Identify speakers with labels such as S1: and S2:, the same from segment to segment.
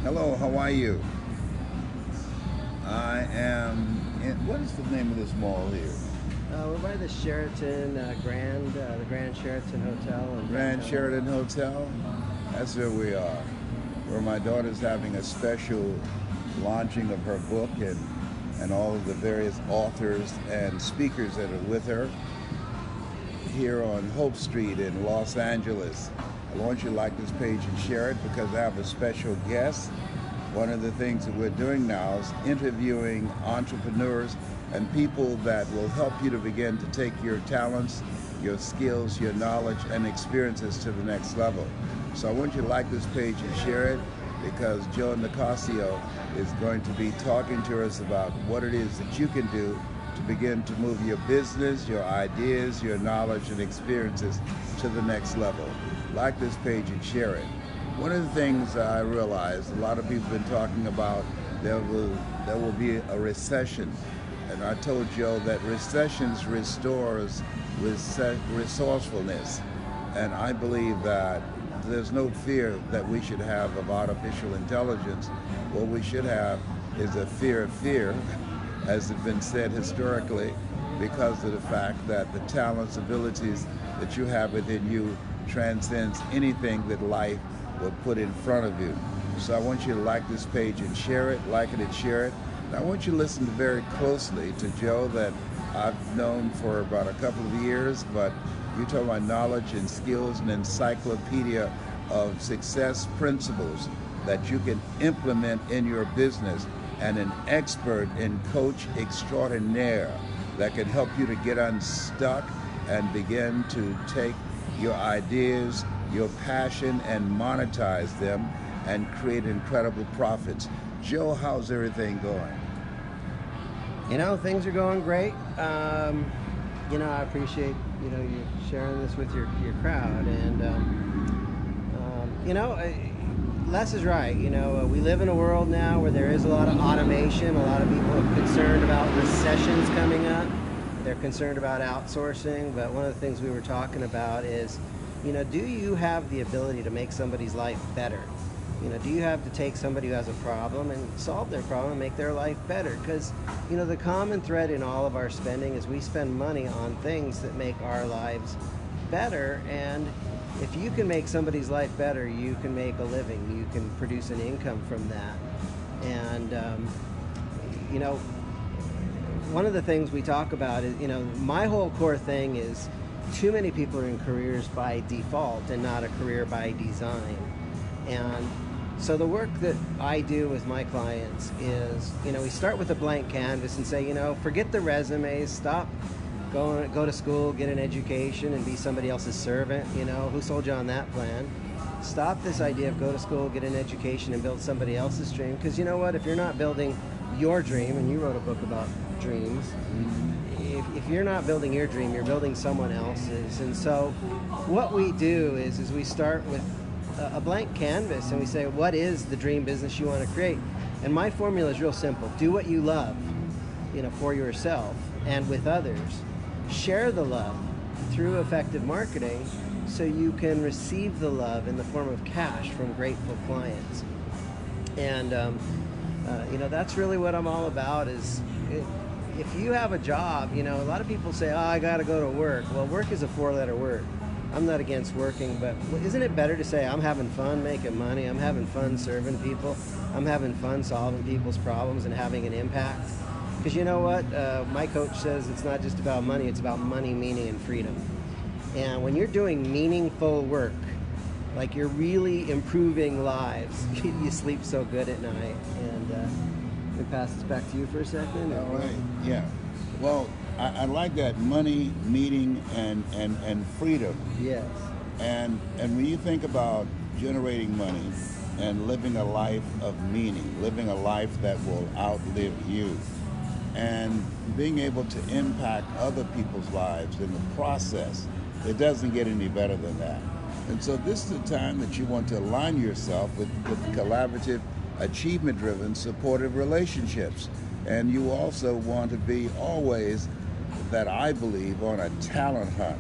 S1: Hello, how are you? I am what is the name of this mall here?
S2: We're by the Sheraton the Grand Sheraton Hotel in
S1: Grand
S2: downtown.
S1: Sheraton Hotel? That's where we are. Where my daughter's having a special launching of her book and all of the various authors and speakers that are with her here on Hope Street in Los Angeles. I want you to like this page and share it because I have a special guest. One of the things that we're doing now is interviewing entrepreneurs and people that will help you to begin to take your talents, your skills, your knowledge, and experiences to the next level. So I want you to like this page and share it because Joe Nicassio is going to be talking to us about what it is that you can do to begin to move your business, your ideas, your knowledge, and experiences to the next level. Like this page and share it. One of the things I realized, a lot of people have been talking about there will be a recession. And I told Joe that recessions restores resourcefulness. And I believe that there's no fear that we should have of artificial intelligence. What we should have is a fear of fear, as has been said historically, because of the fact that the talents, abilities that you have within you transcends anything that life will put in front of you. So I want you to like this page and share it, like it and share it. And I want you to listen very closely to Joe that I've known for about a couple of years, but you talk about knowledge and skills and encyclopedia of success principles that you can implement in your business, and an expert and coach extraordinaire that can help you to get unstuck and begin to take your ideas, your passion, and monetize them and create incredible profits. Joe, how's everything going?
S2: Things are going great. I appreciate you sharing this with your crowd, and Les is right. We live in a world now where there is a lot of automation. A lot of people are concerned about recessions coming up. They're concerned about outsourcing. But one of the things we were talking about is, do you have the ability to make somebody's life better? Do you have to take somebody who has a problem and solve their problem and make their life better? Because, the common thread in all of our spending is we spend money on things that make our lives better. And if you can make somebody's life better, you can make a living. You can produce an income from that. And, one of the things we talk about is, my whole core thing is too many people are in careers by default and not a career by design. And so the work that I do with my clients is, we start with a blank canvas and say, forget the resumes, stop, go to school, get an education, and be somebody else's servant. Who sold you on that plan? Stop this idea of go to school, get an education, and build somebody else's dream. Because you know what? If you're not building your dream, and you wrote a book about dreams, if you're not building your dream, you're building someone else's. And so what we do is we start with a blank canvas and we say, what is the dream business you want to create? And my formula is real simple. Do what you love, for yourself and with others. Share the love through effective marketing so you can receive the love in the form of cash from grateful clients. And, that's really what I'm all about is if you have a job, a lot of people say, I got to go to work. Well, work is a four-letter word. I'm not against working, but isn't it better to say I'm having fun making money, I'm having fun serving people, I'm having fun solving people's problems and having an impact? Because you know what? My coach says it's not just about money, it's about money, meaning, and freedom. And when you're doing meaningful work, like you're really improving lives, you sleep so good at night. And we pass this back to you for a second.
S1: All right, yeah. Well, I like that money, meaning, and freedom.
S2: Yes.
S1: And when you think about generating money and living a life of meaning, living a life that will outlive you, and being able to impact other people's lives in the process, it doesn't get any better than that. And so this is the time that you want to align yourself with collaborative, achievement-driven, supportive relationships. And you also want to be always, that I believe, on a talent hunt,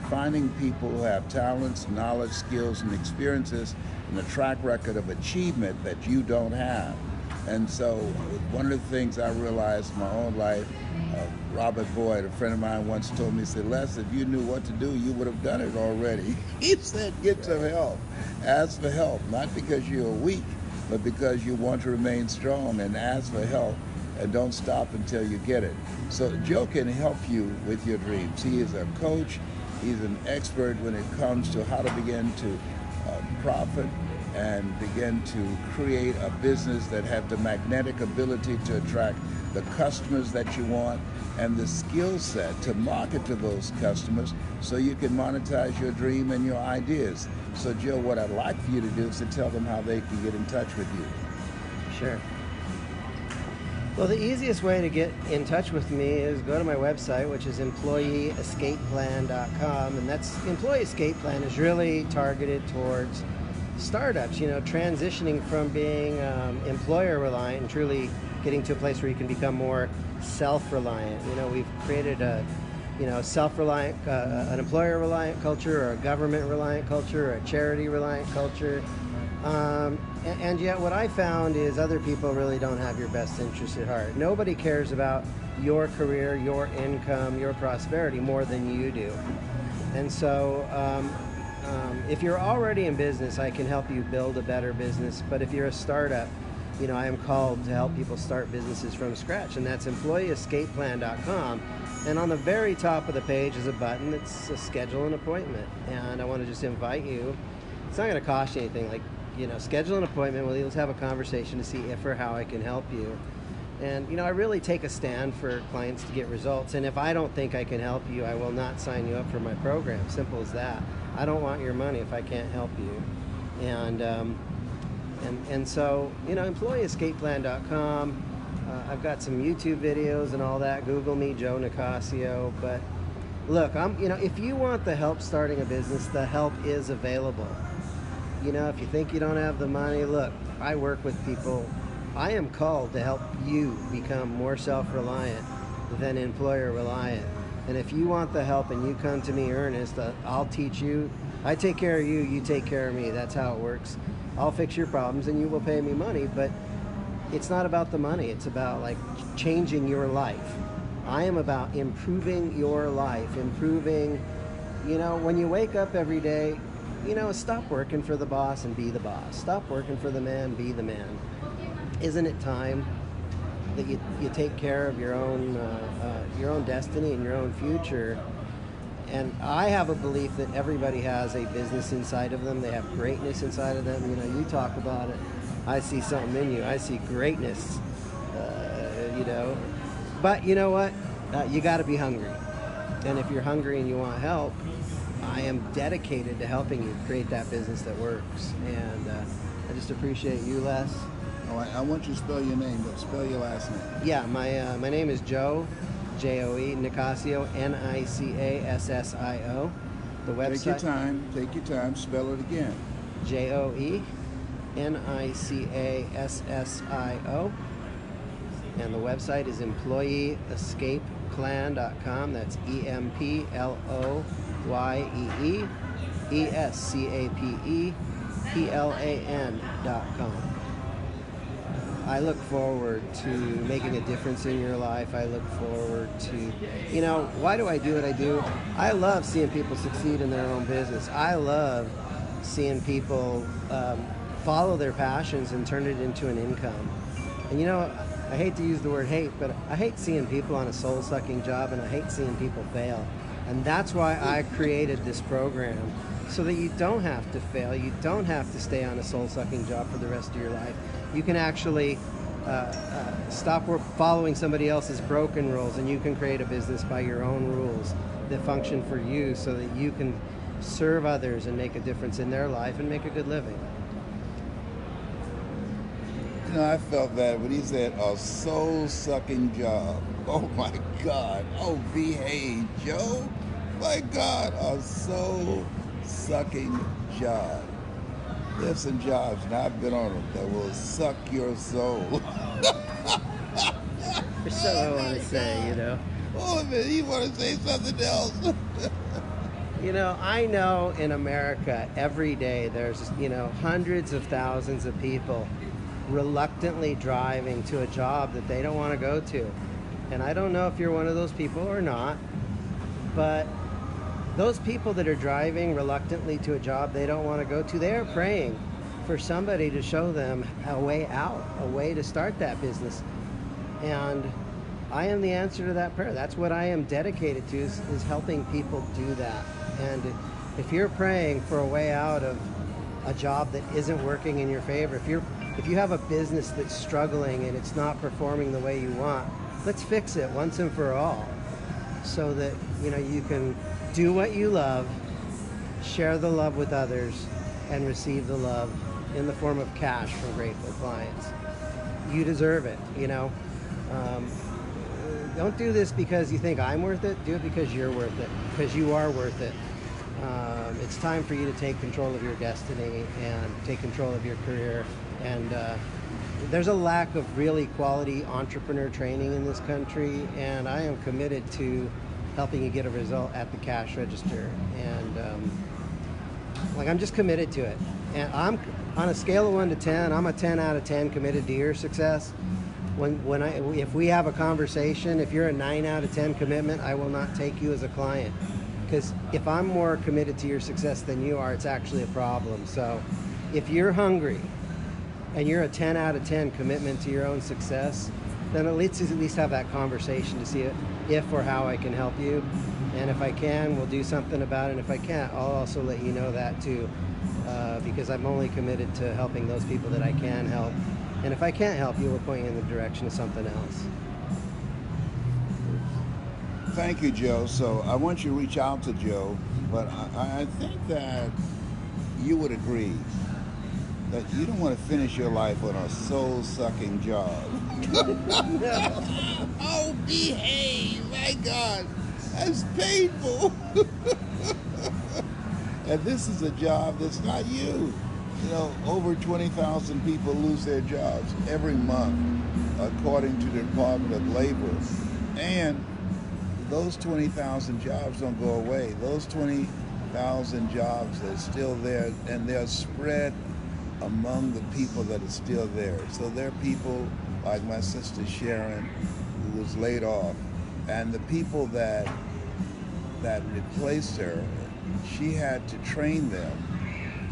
S1: finding people who have talents, knowledge, skills, and experiences and a track record of achievement that you don't have. And so one of the things I realized in my own life, Robert Boyd, a friend of mine, once told me, he said, Les, if you knew what to do, you would have done it already. He said, get some help. Ask for help, not because you're weak, but because you want to remain strong, and ask for help and don't stop until you get it. So Joe can help you with your dreams. He is a coach. He's an expert when it comes to how to begin to profit and begin to create a business that have the magnetic ability to attract the customers that you want and the skill set to market to those customers so you can monetize your dream and your ideas. So Joe, what I'd like for you to do is to tell them how they can get in touch with you.
S2: Sure. Well, the easiest way to get in touch with me is go to my website, which is employeeescapeplan.com, and that's Employee Escape Plan is really targeted towards startups, transitioning from being employer reliant and truly getting to a place where you can become more self-reliant. We've created a self-reliant, an employer-reliant culture, or a government-reliant culture, or a charity-reliant culture. And yet what I found is other people really don't have your best interest at heart. Nobody cares about your career, your income, your prosperity more than you do. And so if you're already in business, I can help you build a better business. But if you're a startup, I am called to help people start businesses from scratch. And that's employeeescapeplan.com. And on the very top of the page is a button that says schedule an appointment. And I want to just invite you. It's not going to cost you anything. Schedule an appointment. Let's have a conversation to see if or how I can help you. And, I really take a stand for clients to get results. And if I don't think I can help you, I will not sign you up for my program. Simple as that. I don't want your money if I can't help you. And so, employeeescapeplan.com. I've got some YouTube videos and all that. Google me, Joe Nicassio. But look, if you want the help starting a business, the help is available. If you think you don't have the money, look, I work with people. I am called to help you become more self-reliant than employer-reliant. And if you want the help and you come to me earnest, I'll teach you. I take care of you, you take care of me. That's how it works. I'll fix your problems and you will pay me money, but it's not about the money. It's about changing your life. I am about improving your life, improving, when you wake up every day, stop working for the boss and be the boss. Stop working for the man, be the man. Isn't it time that you take care of your own destiny and your own future? And I have a belief that everybody has a business inside of them. They have greatness inside of them. You talk about it. I see something in you. I see greatness, But you know what? You got to be hungry. And if you're hungry and you want help, I am dedicated to helping you create that business that works. And I just appreciate you, Les.
S1: Oh, I want you to spell your name, but spell your last name.
S2: Yeah, my name is Joe, Joe Nicassio, Nicassio. The website.
S1: Take your time, spell it again.
S2: Joe Nicassio. And the website is employeeescapeplan.com. That's EmployeeEscapeplan.com. I look forward to making a difference in your life. I look forward to, why do I do what I do? I love seeing people succeed in their own business. I love seeing people follow their passions and turn it into an income. And I hate to use the word hate, but I hate seeing people on a soul-sucking job, and I hate seeing people fail. And that's why I created this program, so that you don't have to fail. You don't have to stay on a soul-sucking job for the rest of your life. You can actually stop following somebody else's broken rules, and you can create a business by your own rules that function for you, so that you can serve others and make a difference in their life and make a good living.
S1: I felt that when he said a soul-sucking job. Oh my God. Oh, behave, Joe. My God, a soul-sucking job. There's some jobs, and I've been on them, that will suck your soul.
S2: There's something I want to say,
S1: Oh, man, you want to say something else?
S2: I know in America every day there's, hundreds of thousands of people reluctantly driving to a job that they don't want to go to. And I don't know if you're one of those people or not, but those people that are driving reluctantly to a job they don't want to go to, they are praying for somebody to show them a way out, a way to start that business. And I am the answer to that prayer. That's what I am dedicated to, is helping people do that. And if you're praying for a way out of a job that isn't working in your favor, if you have a business that's struggling and it's not performing the way you want, let's fix it once and for all, so that you can do what you love, share the love with others, and receive the love in the form of cash from grateful clients. You deserve it. Don't do this because you think I'm worth it. Do it because you're worth it, because you are worth it. It's time for you to take control of your destiny and take control of your career. And there's a lack of really quality entrepreneur training in this country, and I am committed to helping you get a result at the cash register. And I'm just committed to it. And I'm on a scale of 1 to 10. I'm a 10 out of 10 committed to your success. If we have a conversation, if you're a 9 out of 10 commitment, I will not take you as a client. Because if I'm more committed to your success than you are, it's actually a problem. So if you're hungry and you're a 10 out of 10 commitment to your own success, then let's at least have that conversation to see if or how I can help you. And if I can, we'll do something about it. And if I can't, I'll also let you know that too, because I'm only committed to helping those people that I can help. And if I can't help you, we'll point you in the direction of something else.
S1: Thank you, Joe. So I want you to reach out to Joe, but I think that you would agree that you don't want to finish your life on a soul-sucking job.
S2: No.
S1: Oh, behave! My God, that's painful. And this is a job that's not you. Over 20,000 people lose their jobs every month, according to the Department of Labor. And those 20,000 jobs don't go away. Those 20,000 jobs are still there, and they're spread among the people that are still there. So there are people like my sister Sharon, who was laid off, and the people that replaced her, she had to train them.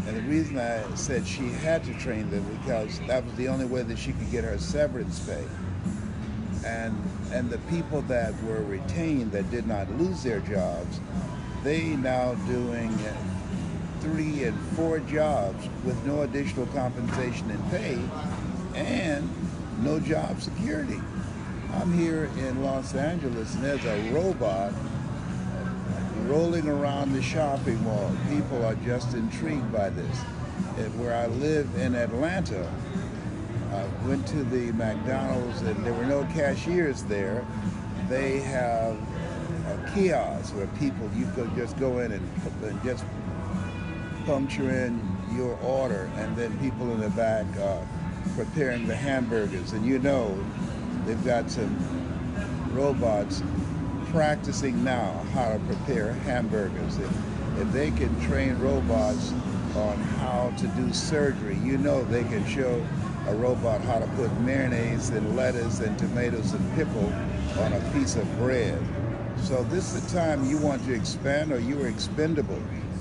S1: And the reason I said she had to train them, because that was the only way that she could get her severance pay. And the people that were retained that did not lose their jobs, they now doing 3 and 4 jobs with no additional compensation and pay, and no job security. I'm here in Los Angeles, and there's a robot rolling around the shopping mall. People are just intrigued by this. And where I live in Atlanta, I went to the McDonald's and there were no cashiers there. They have a kiosk where people, you could just go in and just puncture in your order, and then people in the back are preparing the hamburgers. And they've got some robots practicing now how to prepare hamburgers. If they can train robots on how to do surgery, they can show a robot how to put mayonnaise and lettuce and tomatoes and pickle on a piece of bread. So this is the time you want to expand, or you are expendable.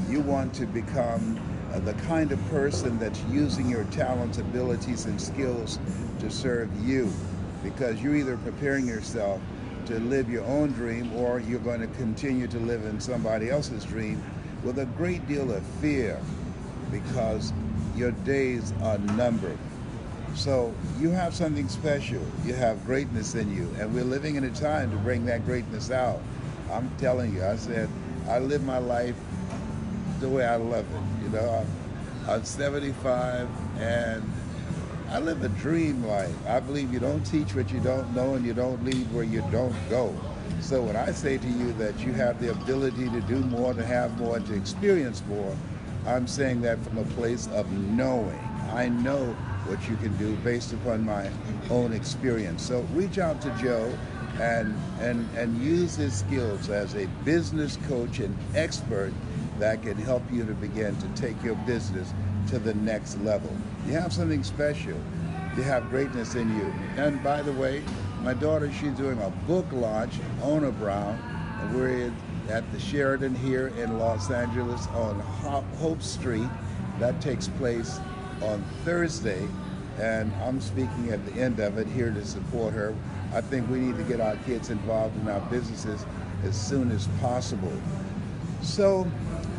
S1: You want to become the kind of person that's using your talents, abilities, and skills to serve you, because you're either preparing yourself to live your own dream, or you're going to continue to live in somebody else's dream with a great deal of fear, because your days are numbered. So you have something special. You have greatness in you, and we're living in a time to bring that greatness out. I'm telling you, I live my life the way I love it. I'm 75, and I live a dream life. I believe you don't teach what you don't know, and you don't lead where you don't go. So when I say to you that you have the ability to do more, to have more, to experience more, I'm saying that from a place of knowing. I know what you can do based upon my own experience. So reach out to Joe, and use his skills as a business coach and expert that can help you to begin to take your business to the next level. You have something special. You have greatness in you. And by the way, my daughter, she's doing a book launch, Ona Brown, and we're at the Sheridan here in Los Angeles on Hope Street. That takes place on Thursday, and I'm speaking at the end of it here to support her. I think we need to get our kids involved in our businesses as soon as possible. So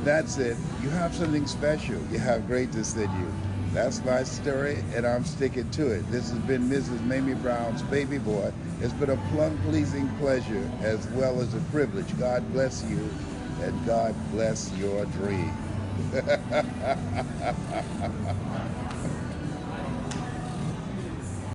S1: that's it. You have something special. You have greatness in you. That's my story, and I'm sticking to it. This has been Mrs. Mamie Brown's Baby Boy. It's been a plum-pleasing pleasure as well as a privilege. God bless you, and God bless your dream.